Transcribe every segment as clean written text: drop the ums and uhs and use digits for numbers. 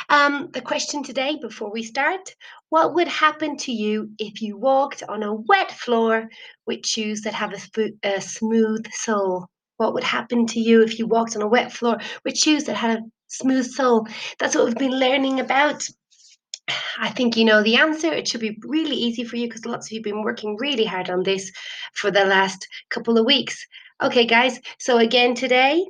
The question today, before we start, what would happen to you if you walked on a wet floor with shoes that have a smooth sole? What would happen to you if you walked on a wet floor with shoes that had a smooth sole? That's what we've been learning about. I think you know the answer. It should be really easy for you because lots of you have been working really hard on this for the last couple of weeks. Okay, guys, so again today,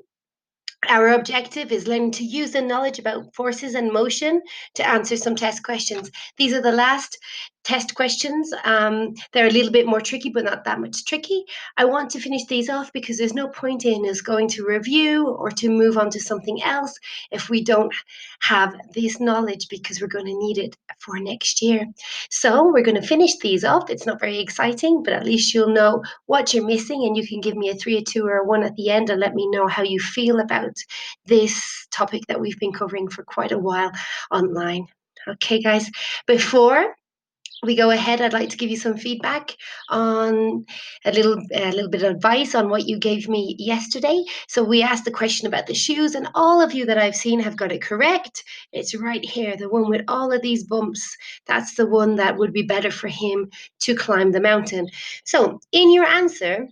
our objective is learning to use the knowledge about forces and motion to answer some test questions. These are the last test questions. They're a little bit more tricky, but not that much tricky. I want to finish these off because there's no point in us going to review or to move on to something else if we don't have this knowledge, because we're going to need it for next year. So we're going to finish these off. It's not very exciting, but at least you'll know what you're missing, and you can give me a 3, a 2, or a 1 at the end and let me know how you feel about this topic that we've been covering for quite a while online. Okay, guys, before we go ahead, I'd like to give you some feedback on a little bit of advice on what you gave me yesterday. So we asked the question about the shoes, and all of you that I've seen have got it correct. It's right here, the one with all of these bumps. That's the one that would be better for him to climb the mountain. So in your answer,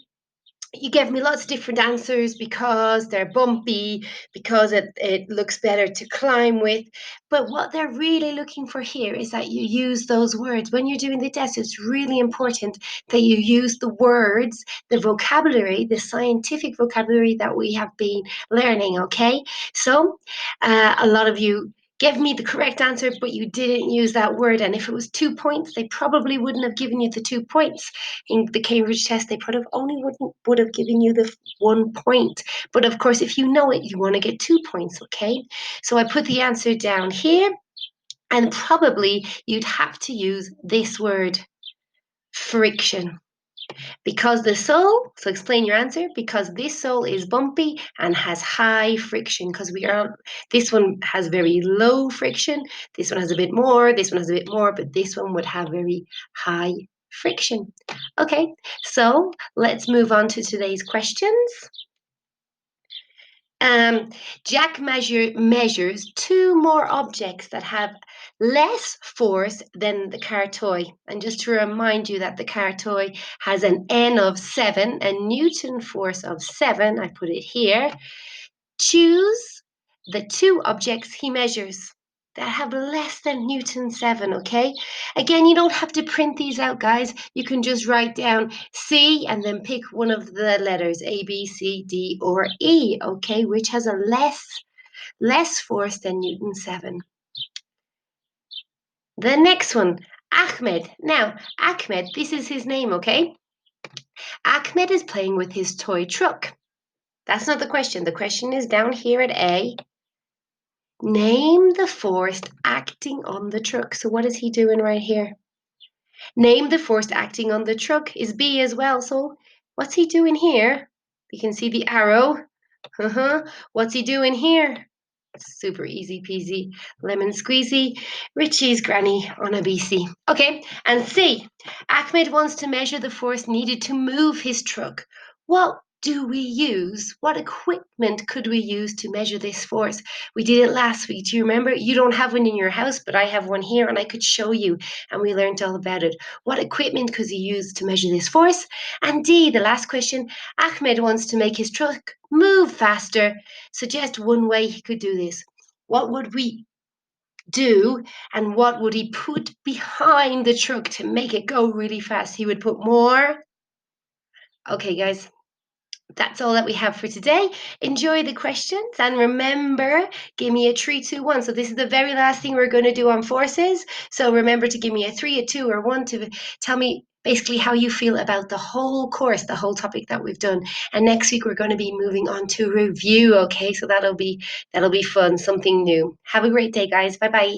you gave me lots of different answers because they're bumpy, because it looks better to climb with. But what they're really looking for here is that you use those words. When you're doing the test, it's really important that you use the words, the vocabulary, the scientific vocabulary that we have been learning, okay? So a lot of you give me the correct answer, but you didn't use that word. And if it was 2 points, they probably wouldn't have given you the 2 points. In the Cambridge test, they would have given you the 1 point. But of course, if you know it, you want to get 2 points, okay? So I put the answer down here, and probably you'd have to use this word, friction. Because the sole, so explain your answer, because this sole is bumpy and has high friction, because this one has very low friction, this one has a bit more, this one has a bit more, but this one would have very high friction. Okay, so let's move on to today's questions. Jack measures 2 more objects that have less force than the car toy. And just to remind you that the car toy has an N of 7, a Newton force of 7, I put it here. Choose the 2 objects he measures that have less than Newton 7, okay? Again, you don't have to print these out, guys. You can just write down C and then pick one of the letters, A, B, C, D, or E, okay? Which has a less force than Newton 7. The next one, Ahmed. Now, Ahmed, this is his name, okay? Ahmed is playing with his toy truck. That's not the question. The question is down here at A. Name the force acting on the truck. So what is he doing right here? Name the force acting on the truck is B as well. So what's he doing here? You can see the arrow. What's he doing here? Super easy peasy, lemon squeezy, Richie's granny on a BC. Okay, and C, Ahmed wants to measure the force needed to move his truck. What do we use? What equipment could we use to measure this force? We did it last week. Do you remember? You don't have one in your house, but I have one here and I could show you, and we learned all about it. What equipment could he use to measure this force? And D, the last question, Ahmed wants to make his truck move faster. Suggest one way he could do this. What would we do, and what would he put behind the truck to make it go really fast? He would put more. Okay, guys, that's all that we have for today. Enjoy the questions, and remember, give me a 3, 2, 1. So this is the very last thing we're going to do on forces. So remember to give me a 3, a 2, or 1 to tell me basically how you feel about the whole course, the whole topic that we've done. And next week we're going to be moving on to review. Okay, so that'll be fun, something new. Have a great day, guys. Bye bye.